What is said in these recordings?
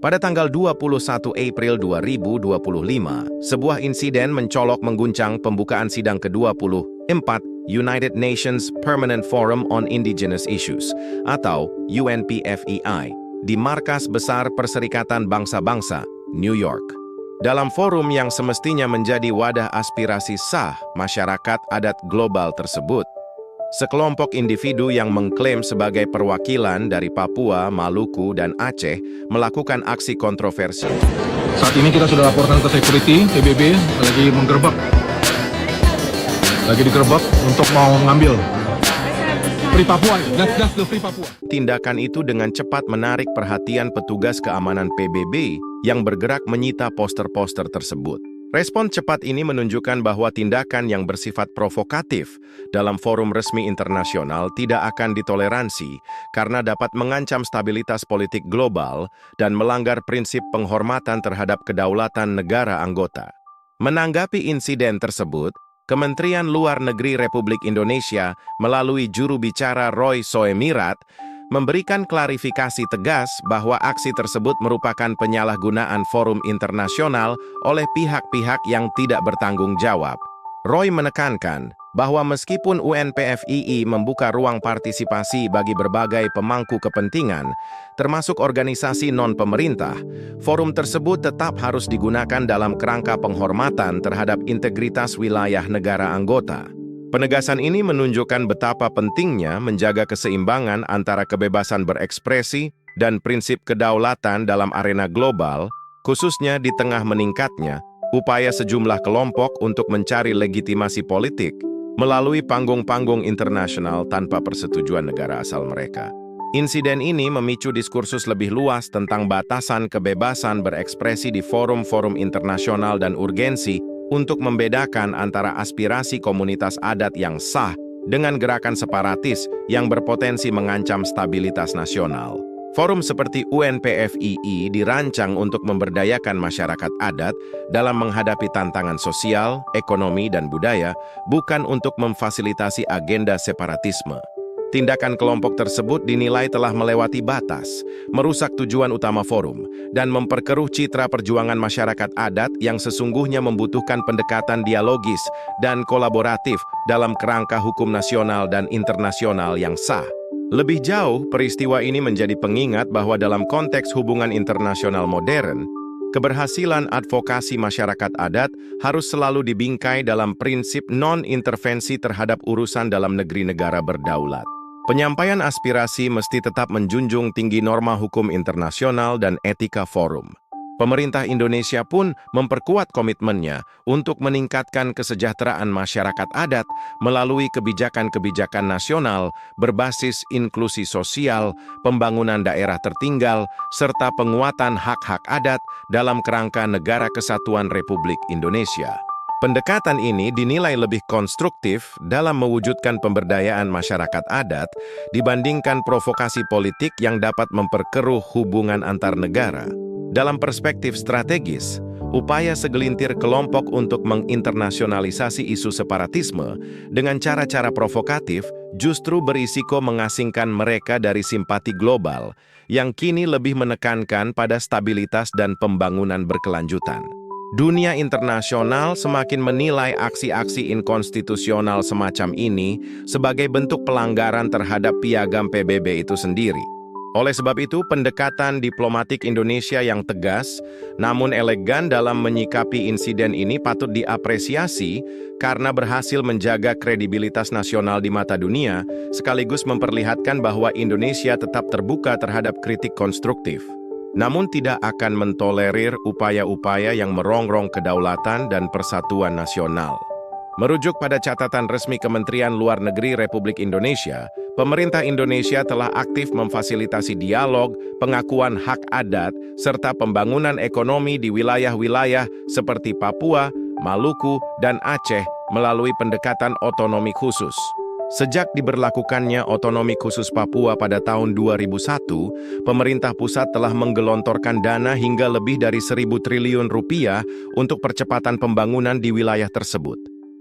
Pada tanggal 21 April 2025, sebuah insiden mencolok mengguncang pembukaan sidang ke-24 United Nations Permanent Forum on Indigenous Issues atau UNPFEI di Markas Besar Perserikatan Bangsa-Bangsa, New York. Dalam forum yang semestinya menjadi wadah aspirasi sah masyarakat adat global tersebut, sekelompok individu yang mengklaim sebagai perwakilan dari Papua, Maluku, dan Aceh melakukan aksi kontroversial. Saat ini kita sudah laporkan ke security, PBB lagi menggerbek. Lagi digerbek untuk mau ngambil Free Papua, that's the Free Papua. Tindakan itu dengan cepat menarik perhatian petugas keamanan PBB yang bergerak menyita poster-poster tersebut. Respon cepat ini menunjukkan bahwa tindakan yang bersifat provokatif dalam forum resmi internasional tidak akan ditoleransi karena dapat mengancam stabilitas politik global dan melanggar prinsip penghormatan terhadap kedaulatan negara anggota. Menanggapi insiden tersebut, Kementerian Luar Negeri Republik Indonesia melalui juru bicara Roy Soemirat memberikan klarifikasi tegas bahwa aksi tersebut merupakan penyalahgunaan forum internasional oleh pihak-pihak yang tidak bertanggung jawab. Roy menekankan bahwa meskipun UNPFII membuka ruang partisipasi bagi berbagai pemangku kepentingan, termasuk organisasi non-pemerintah, forum tersebut tetap harus digunakan dalam kerangka penghormatan terhadap integritas wilayah negara anggota. Penegasan ini menunjukkan betapa pentingnya menjaga keseimbangan antara kebebasan berekspresi dan prinsip kedaulatan dalam arena global, khususnya di tengah meningkatnya upaya sejumlah kelompok untuk mencari legitimasi politik melalui panggung-panggung internasional tanpa persetujuan negara asal mereka. Insiden ini memicu diskursus lebih luas tentang batasan kebebasan berekspresi di forum-forum internasional dan urgensi untuk membedakan antara aspirasi komunitas adat yang sah dengan gerakan separatis yang berpotensi mengancam stabilitas nasional. Forum seperti UNPFII dirancang untuk memberdayakan masyarakat adat dalam menghadapi tantangan sosial, ekonomi, dan budaya, bukan untuk memfasilitasi agenda separatisme. Tindakan kelompok tersebut dinilai telah melewati batas, merusak tujuan utama forum, dan memperkeruh citra perjuangan masyarakat adat yang sesungguhnya membutuhkan pendekatan dialogis dan kolaboratif dalam kerangka hukum nasional dan internasional yang sah. Lebih jauh, peristiwa ini menjadi pengingat bahwa dalam konteks hubungan internasional modern, keberhasilan advokasi masyarakat adat harus selalu dibingkai dalam prinsip non-intervensi terhadap urusan dalam negeri negara berdaulat. Penyampaian aspirasi mesti tetap menjunjung tinggi norma hukum internasional dan etika forum. Pemerintah Indonesia pun memperkuat komitmennya untuk meningkatkan kesejahteraan masyarakat adat melalui kebijakan-kebijakan nasional berbasis inklusi sosial, pembangunan daerah tertinggal, serta penguatan hak-hak adat dalam kerangka Negara Kesatuan Republik Indonesia. Pendekatan ini dinilai lebih konstruktif dalam mewujudkan pemberdayaan masyarakat adat dibandingkan provokasi politik yang dapat memperkeruh hubungan antar negara. Dalam perspektif strategis, upaya segelintir kelompok untuk menginternasionalisasi isu separatisme dengan cara-cara provokatif justru berisiko mengasingkan mereka dari simpati global yang kini lebih menekankan pada stabilitas dan pembangunan berkelanjutan. Dunia internasional semakin menilai aksi-aksi inkonstitusional semacam ini sebagai bentuk pelanggaran terhadap piagam PBB itu sendiri. Oleh sebab itu, pendekatan diplomatik Indonesia yang tegas, namun elegan dalam menyikapi insiden ini patut diapresiasi karena berhasil menjaga kredibilitas nasional di mata dunia, sekaligus memperlihatkan bahwa Indonesia tetap terbuka terhadap kritik konstruktif. Namun tidak akan mentolerir upaya-upaya yang merongrong kedaulatan dan persatuan nasional. Merujuk pada catatan resmi Kementerian Luar Negeri Republik Indonesia, pemerintah Indonesia telah aktif memfasilitasi dialog, pengakuan hak adat, serta pembangunan ekonomi di wilayah-wilayah seperti Papua, Maluku, dan Aceh melalui pendekatan otonomi khusus. Sejak diberlakukannya otonomi khusus Papua pada tahun 2001, pemerintah pusat telah menggelontorkan dana hingga lebih dari 1.000 triliun rupiah untuk percepatan pembangunan di wilayah tersebut.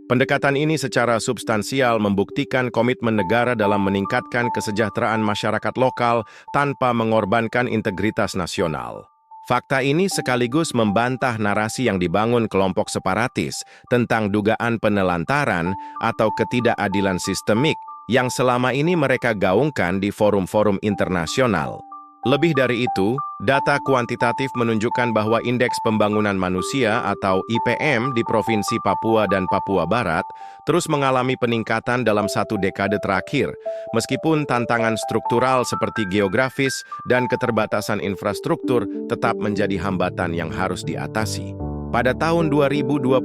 Pendekatan ini secara substansial membuktikan komitmen negara dalam meningkatkan kesejahteraan masyarakat lokal tanpa mengorbankan integritas nasional. Fakta ini sekaligus membantah narasi yang dibangun kelompok separatis tentang dugaan penelantaran atau ketidakadilan sistemik yang selama ini mereka gaungkan di forum-forum internasional. Lebih dari itu, data kuantitatif menunjukkan bahwa Indeks Pembangunan Manusia atau IPM di Provinsi Papua dan Papua Barat terus mengalami peningkatan dalam 1 dekade terakhir, meskipun tantangan struktural seperti geografis dan keterbatasan infrastruktur tetap menjadi hambatan yang harus diatasi. Pada tahun 2024,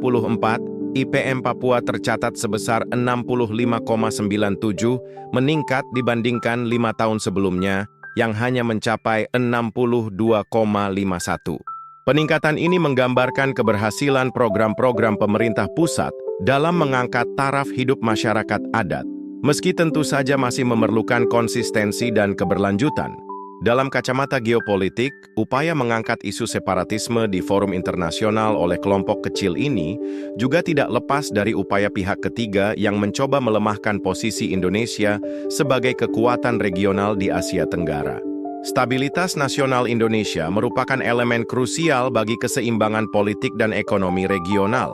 IPM Papua tercatat sebesar 65,97, meningkat dibandingkan 5 tahun sebelumnya, yang hanya mencapai 62,51. Peningkatan ini menggambarkan keberhasilan program-program pemerintah pusat dalam mengangkat taraf hidup masyarakat adat, meski tentu saja masih memerlukan konsistensi dan keberlanjutan. Dalam kacamata geopolitik, upaya mengangkat isu separatisme di forum internasional oleh kelompok kecil ini juga tidak lepas dari upaya pihak ketiga yang mencoba melemahkan posisi Indonesia sebagai kekuatan regional di Asia Tenggara. Stabilitas nasional Indonesia merupakan elemen krusial bagi keseimbangan politik dan ekonomi regional,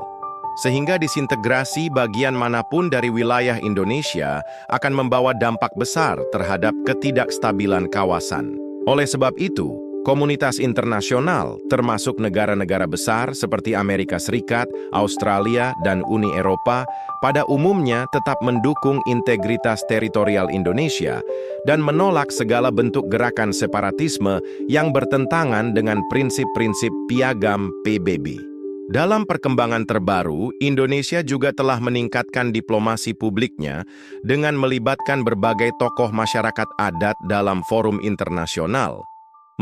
sehingga disintegrasi bagian manapun dari wilayah Indonesia akan membawa dampak besar terhadap ketidakstabilan kawasan. Oleh sebab itu, komunitas internasional, termasuk negara-negara besar seperti Amerika Serikat, Australia, dan Uni Eropa, pada umumnya tetap mendukung integritas teritorial Indonesia dan menolak segala bentuk gerakan separatisme yang bertentangan dengan prinsip-prinsip Piagam PBB. Dalam perkembangan terbaru, Indonesia juga telah meningkatkan diplomasi publiknya dengan melibatkan berbagai tokoh masyarakat adat dalam forum internasional,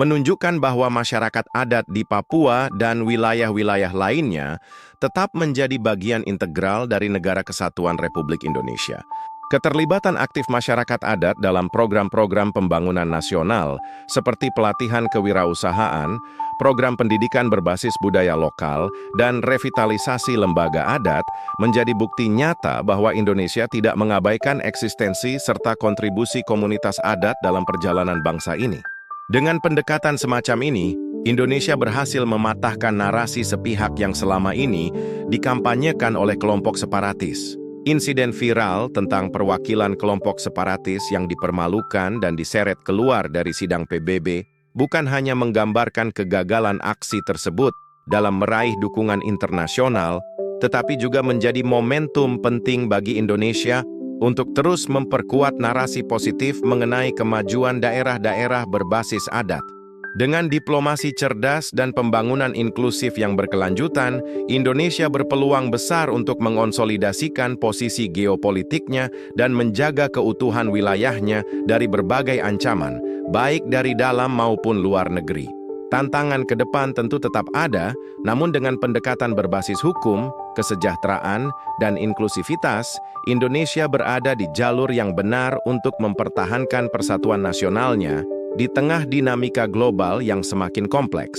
menunjukkan bahwa masyarakat adat di Papua dan wilayah-wilayah lainnya tetap menjadi bagian integral dari Negara Kesatuan Republik Indonesia. Keterlibatan aktif masyarakat adat dalam program-program pembangunan nasional seperti pelatihan kewirausahaan, program pendidikan berbasis budaya lokal, dan revitalisasi lembaga adat menjadi bukti nyata bahwa Indonesia tidak mengabaikan eksistensi serta kontribusi komunitas adat dalam perjalanan bangsa ini. Dengan pendekatan semacam ini, Indonesia berhasil mematahkan narasi sepihak yang selama ini dikampanyekan oleh kelompok separatis. Insiden viral tentang perwakilan kelompok separatis yang dipermalukan dan diseret keluar dari sidang PBB bukan hanya menggambarkan kegagalan aksi tersebut dalam meraih dukungan internasional, tetapi juga menjadi momentum penting bagi Indonesia untuk terus memperkuat narasi positif mengenai kemajuan daerah-daerah berbasis adat. Dengan diplomasi cerdas dan pembangunan inklusif yang berkelanjutan, Indonesia berpeluang besar untuk mengonsolidasikan posisi geopolitiknya dan menjaga keutuhan wilayahnya dari berbagai ancaman, baik dari dalam maupun luar negeri. Tantangan ke depan tentu tetap ada, namun dengan pendekatan berbasis hukum, kesejahteraan, dan inklusivitas, Indonesia berada di jalur yang benar untuk mempertahankan persatuan nasionalnya di tengah dinamika global yang semakin kompleks.